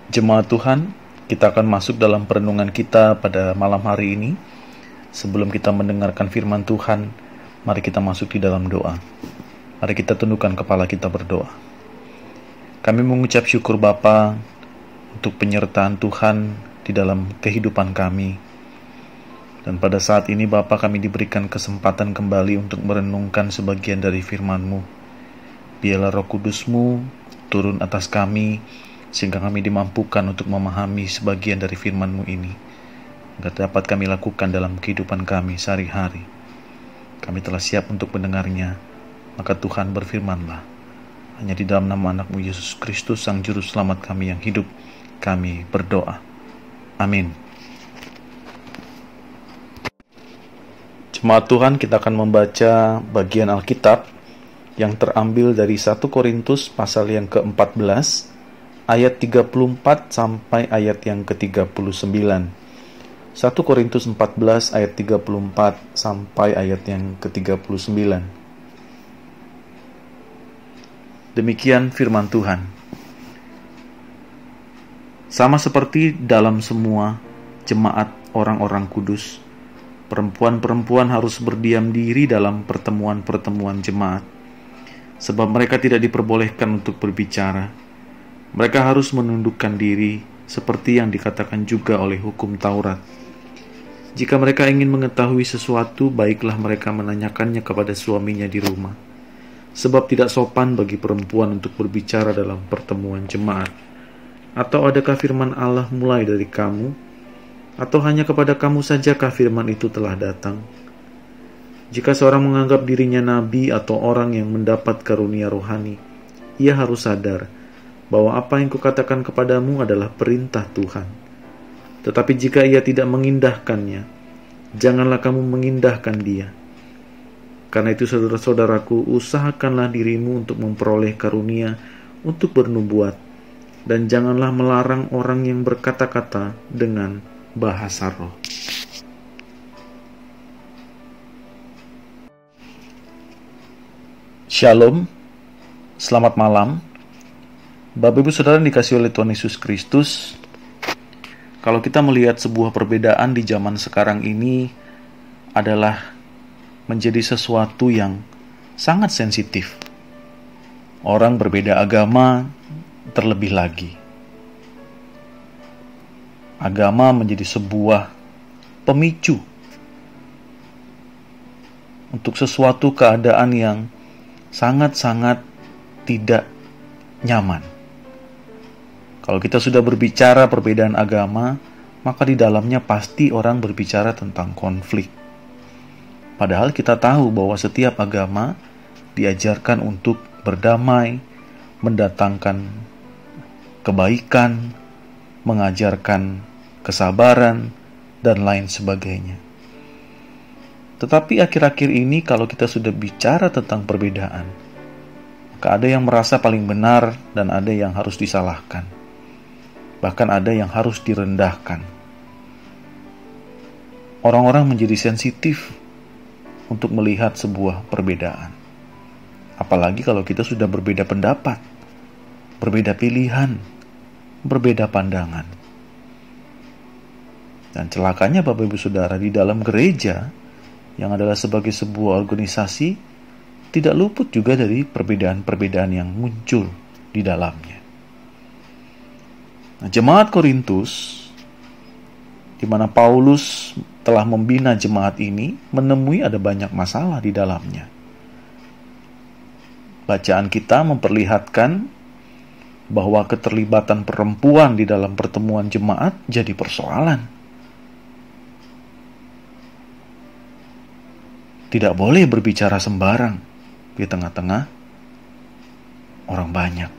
Jemaat Tuhan, kita akan masuk dalam perenungan kita pada malam hari ini. Sebelum kita mendengarkan firman Tuhan, mari kita masuk di dalam doa. Mari kita tundukkan kepala kita berdoa. Kami mengucap syukur Bapa untuk penyertaan Tuhan di dalam kehidupan kami. Dan pada saat ini Bapa, kami diberikan kesempatan kembali untuk merenungkan sebagian dari firman-Mu. Biarlah Roh Kudus-Mu turun atas kami, sehingga kami dimampukan untuk memahami sebagian dari firman-Mu ini, agar dapat kami lakukan dalam kehidupan kami sehari-hari. Kami telah siap untuk mendengarnya, maka Tuhan berfirmanlah. Hanya di dalam nama anak-Mu Yesus Kristus, Sang Juru Selamat kami yang hidup, kami berdoa. Amin. Jemaat Tuhan, kita akan membaca bagian Alkitab yang terambil dari 1 Korintus pasal yang ke-14, ayat 34 sampai ayat yang ke-39. 1 Korintus 14 ayat 34 sampai ayat yang ke-39. Demikian firman Tuhan. Sama seperti dalam semua jemaat orang-orang kudus, perempuan-perempuan harus berdiam diri dalam pertemuan-pertemuan jemaat, sebab mereka tidak diperbolehkan untuk berbicara. Mereka harus menundukkan diri seperti yang dikatakan juga oleh hukum Taurat. Jika mereka ingin mengetahui sesuatu, baiklah mereka menanyakannya kepada suaminya di rumah. Sebab tidak sopan bagi perempuan untuk berbicara dalam pertemuan jemaat. Atau adakah firman Allah mulai dari kamu? Atau hanya kepada kamu sajakah firman itu telah datang? Jika seorang menganggap dirinya nabi atau orang yang mendapat karunia rohani, ia harus sadar bahwa apa yang kukatakan kepadamu adalah perintah Tuhan. Tetapi jika ia tidak mengindahkannya, janganlah kamu mengindahkan dia. Karena itu saudara-saudaraku, usahakanlah dirimu untuk memperoleh karunia untuk bernubuat, dan janganlah melarang orang yang berkata-kata dengan bahasa roh. Shalom, selamat malam. Bapak Ibu Saudara dikasihi oleh Tuhan Yesus Kristus. Kalau kita melihat sebuah perbedaan di zaman sekarang ini adalah menjadi sesuatu yang sangat sensitif. Orang berbeda agama terlebih lagi. Agama menjadi sebuah pemicu untuk sesuatu keadaan yang sangat-sangat tidak nyaman. Kalau kita sudah berbicara perbedaan agama, maka di dalamnya pasti orang berbicara tentang konflik. Padahal kita tahu bahwa setiap agama diajarkan untuk berdamai, mendatangkan kebaikan, mengajarkan kesabaran, dan lain sebagainya. Tetapi akhir-akhir ini kalau kita sudah bicara tentang perbedaan, maka ada yang merasa paling benar dan ada yang harus disalahkan. Bahkan ada yang harus direndahkan. Orang-orang menjadi sensitif untuk melihat sebuah perbedaan. Apalagi kalau kita sudah berbeda pendapat, berbeda pilihan, berbeda pandangan. Dan celakanya Bapak Ibu Saudara, di dalam gereja yang adalah sebagai sebuah organisasi, tidak luput juga dari perbedaan-perbedaan yang muncul di dalamnya. Nah, jemaat Korintus, di mana Paulus telah membina jemaat ini, menemui ada banyak masalah di dalamnya. Bacaan kita memperlihatkan bahwa keterlibatan perempuan di dalam pertemuan jemaat jadi persoalan. Tidak boleh berbicara sembarang di tengah-tengah orang banyak,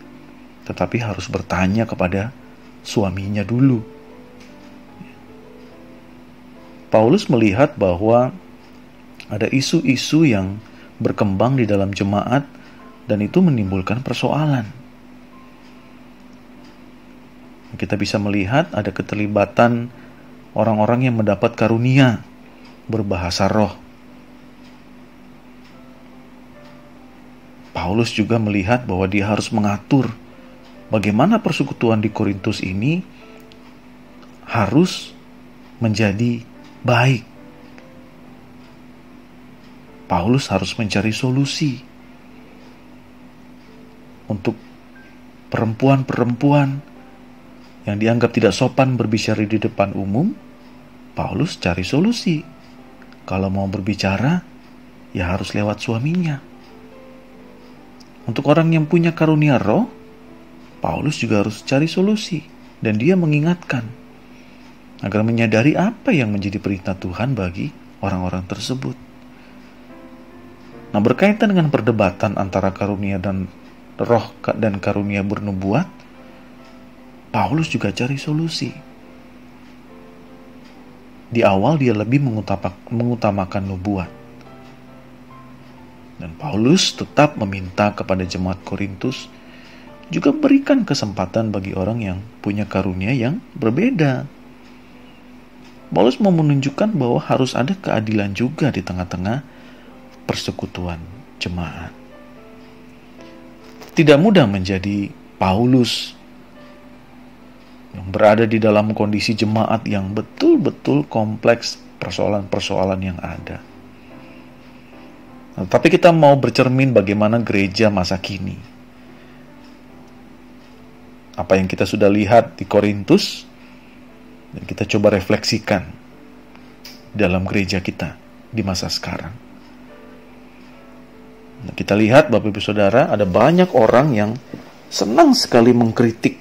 tetapi harus bertanya kepada suaminya dulu. Paulus melihat bahwa ada isu-isu yang berkembang di dalam jemaat dan itu menimbulkan persoalan. Kita bisa melihat ada keterlibatan orang-orang yang mendapat karunia berbahasa roh. Paulus juga melihat bahwa dia harus mengatur bagaimana persekutuan di Korintus ini harus menjadi baik. Paulus harus mencari solusi untuk perempuan-perempuan yang dianggap tidak sopan berbicara di depan umum. Paulus cari solusi. Kalau mau berbicara, ya harus lewat suaminya. Untuk orang yang punya karunia roh, Paulus juga harus cari solusi. Dan dia mengingatkan agar menyadari apa yang menjadi perintah Tuhan bagi orang-orang tersebut. Nah, berkaitan dengan perdebatan antara karunia dan roh dan karunia bernubuat, Paulus juga cari solusi. Di awal dia lebih mengutamakan nubuat. Dan Paulus tetap meminta kepada jemaat Korintus juga berikan kesempatan bagi orang yang punya karunia yang berbeda. Paulus mau menunjukkan bahwa harus ada keadilan juga di tengah-tengah persekutuan jemaat. Tidak mudah menjadi Paulus yang berada di dalam kondisi jemaat yang betul-betul kompleks persoalan-persoalan yang ada. Nah, tapi kita mau bercermin bagaimana gereja masa kini. Apa yang kita sudah lihat di Korintus, dan kita coba refleksikan dalam gereja kita di masa sekarang. Nah, kita lihat Bapak Ibu Saudara, ada banyak orang yang senang sekali mengkritik,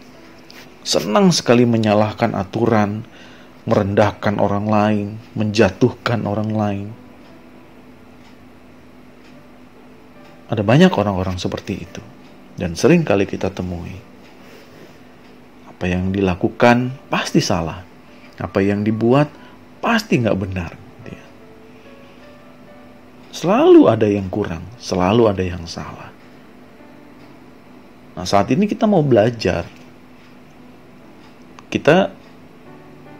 senang sekali menyalahkan aturan, merendahkan orang lain, menjatuhkan orang lain. Ada banyak orang-orang seperti itu, dan sering kali kita temui. Apa yang dilakukan pasti salah, apa yang dibuat pasti nggak benar. Selalu ada yang kurang, selalu ada yang salah. Nah, saat ini kita mau belajar. Kita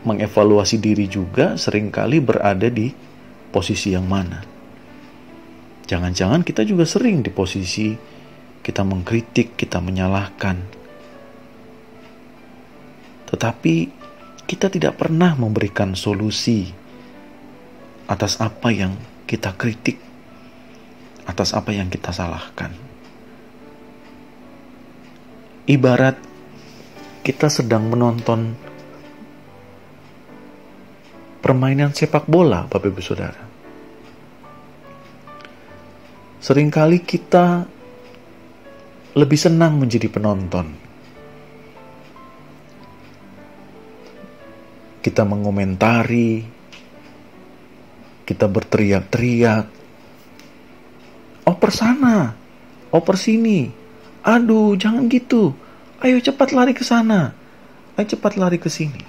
mengevaluasi diri juga, seringkali berada di posisi yang mana. Jangan-jangan kita juga sering di posisi kita mengkritik, kita menyalahkan. Tetapi kita tidak pernah memberikan solusi atas apa yang kita kritik, atas apa yang kita salahkan. Ibarat kita sedang menonton permainan sepak bola, Bapak Ibu Saudara. Seringkali kita lebih senang menjadi penonton. Kita mengomentari, kita berteriak-teriak, oper sana, oper sini, aduh jangan gitu, ayo cepat lari ke sana, ayo cepat lari ke sini.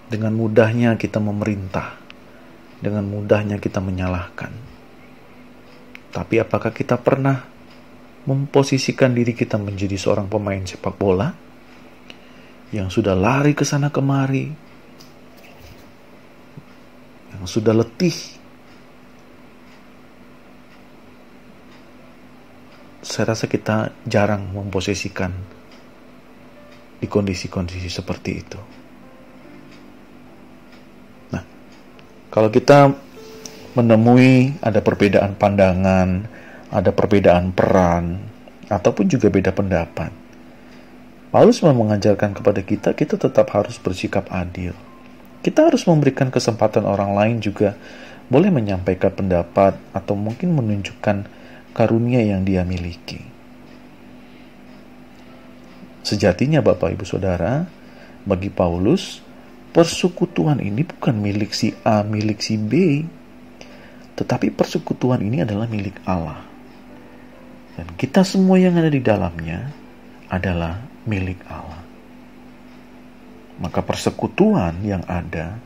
Dengan mudahnya kita memerintah, dengan mudahnya kita menyalahkan. Tapi apakah kita pernah memposisikan diri kita menjadi seorang pemain sepak bola yang sudah lari ke sana kemari, yang sudah letih? Saya rasa kita jarang memposisikan di kondisi-kondisi seperti itu. Nah, kalau kita menemui ada perbedaan pandangan, ada perbedaan peran, ataupun juga beda pendapat, Paulus mau mengajarkan kepada kita tetap harus bersikap adil. Kita harus memberikan kesempatan orang lain juga boleh menyampaikan pendapat atau mungkin menunjukkan karunia yang dia miliki. Sejatinya Bapak Ibu Saudara, bagi Paulus, persekutuan ini bukan milik si A, milik si B, tetapi persekutuan ini adalah milik Allah. Dan kita semua yang ada di dalamnya adalah milik Allah. Maka persekutuan yang ada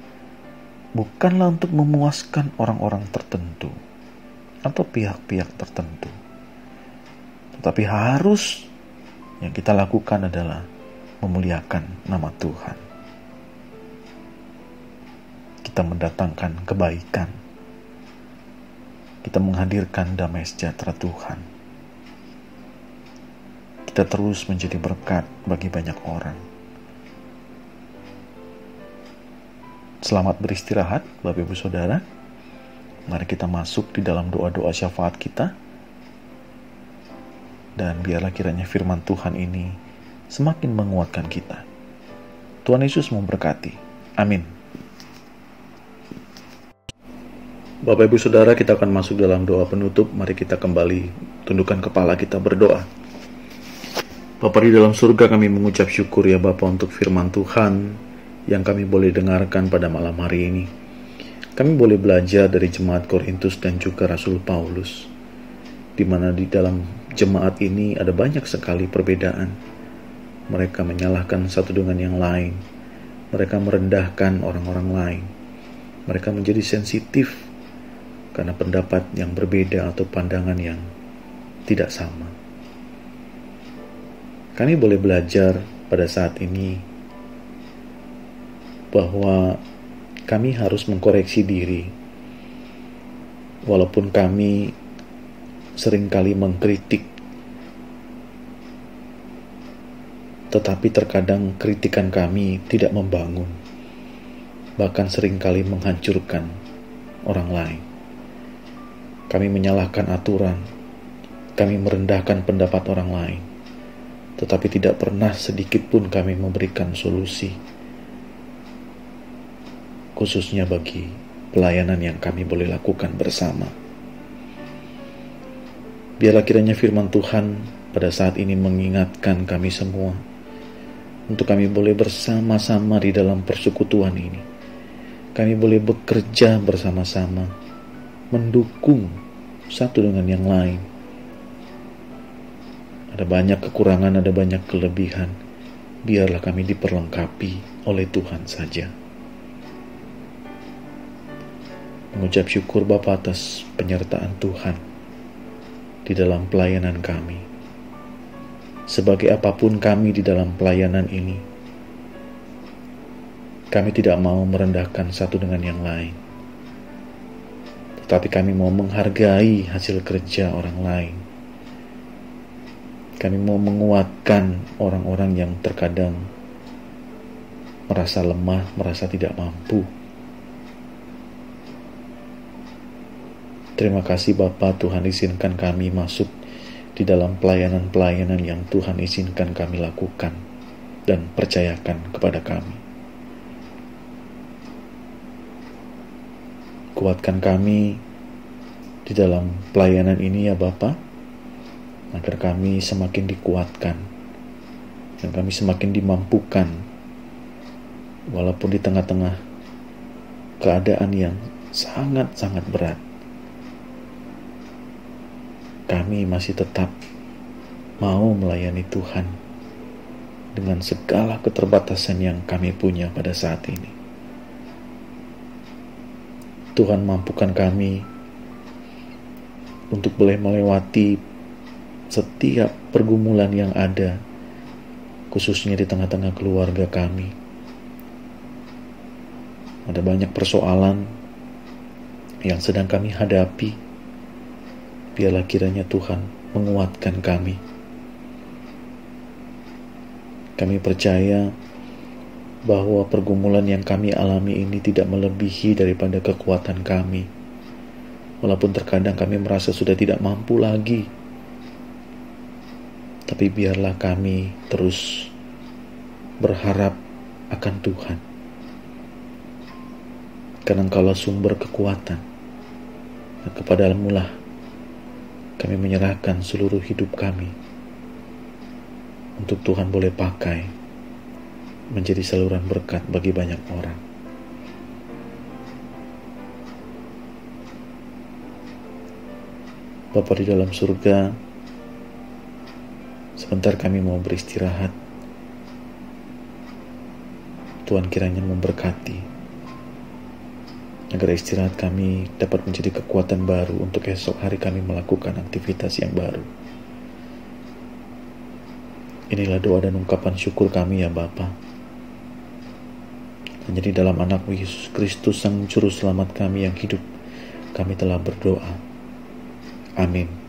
bukanlah untuk memuaskan orang-orang tertentu atau pihak-pihak tertentu, tetapi harus yang kita lakukan adalah memuliakan nama Tuhan. Kita mendatangkan kebaikan, kita menghadirkan damai sejahtera Tuhan, kita kita terus menjadi berkat bagi banyak orang. Selamat beristirahat, Bapak Ibu Saudara. Mari kita masuk di dalam doa-doa syafaat kita. Dan biarlah kiranya firman Tuhan ini semakin menguatkan kita. Tuhan Yesus memberkati. Amin. Bapak Ibu Saudara, kita akan masuk dalam doa penutup. Mari kita kembali tundukkan kepala kita berdoa. Bapa di dalam surga, kami mengucap syukur ya Bapa untuk firman Tuhan yang kami boleh dengarkan pada malam hari ini. Kami boleh belajar dari jemaat Korintus dan juga Rasul Paulus, di mana di dalam jemaat ini ada banyak sekali perbedaan. Mereka menyalahkan satu dengan yang lain. Mereka merendahkan orang-orang lain. Mereka menjadi sensitif karena pendapat yang berbeda atau pandangan yang tidak sama. Kami boleh belajar pada saat ini bahwa kami harus mengkoreksi diri. Walaupun kami seringkali mengkritik, tetapi terkadang kritikan kami tidak membangun, bahkan seringkali menghancurkan orang lain. Kami menyalahkan aturan, kami merendahkan pendapat orang lain, tetapi tidak pernah sedikit pun kami memberikan solusi, khususnya bagi pelayanan yang kami boleh lakukan bersama. Biarlah kiranya firman Tuhan pada saat ini mengingatkan kami semua, untuk kami boleh bersama-sama di dalam persekutuan ini. Kami boleh bekerja bersama-sama, mendukung satu dengan yang lain. Ada banyak kekurangan, ada banyak kelebihan. Biarlah kami diperlengkapi oleh Tuhan saja. Mengucap syukur Bapa atas penyertaan Tuhan di dalam pelayanan kami. Sebagai apapun kami di dalam pelayanan ini, kami tidak mau merendahkan satu dengan yang lain, tetapi kami mau menghargai hasil kerja orang lain. Kami mau menguatkan orang-orang yang terkadang merasa lemah, merasa tidak mampu. Terima kasih Bapa, Tuhan izinkan kami masuk di dalam pelayanan-pelayanan yang Tuhan izinkan kami lakukan dan percayakan kepada kami. Kuatkan kami di dalam pelayanan ini ya Bapa, agar kami semakin dikuatkan dan kami semakin dimampukan, walaupun di tengah-tengah keadaan yang sangat-sangat berat. Kami masih tetap mau melayani Tuhan dengan segala keterbatasan yang kami punya pada saat ini. Tuhan mampukan kami untuk boleh melewati setiap pergumulan yang ada, khususnya di tengah-tengah keluarga kami. Ada banyak persoalan yang sedang kami hadapi. Biarlah kiranya Tuhan menguatkan kami. Kami percaya bahwa pergumulan yang kami alami ini tidak melebihi daripada kekuatan kami. Walaupun terkadang kami merasa sudah tidak mampu lagi, tapi biarlah kami terus berharap akan Tuhan. Karena Engkaulah sumber kekuatan, dan kepadamu lah kami menyerahkan seluruh hidup kami, untuk Tuhan boleh pakai menjadi saluran berkat bagi banyak orang. Bapa di dalam surga, sebentar kami mau beristirahat. Tuhan kiranya memberkati, agar istirahat kami dapat menjadi kekuatan baru untuk esok hari kami melakukan aktivitas yang baru. Inilah doa dan ungkapan syukur kami ya Bapa. Menjadi dalam anak-Mu Yesus Kristus, Sang Juru Selamat kami yang hidup, kami telah berdoa. Amin.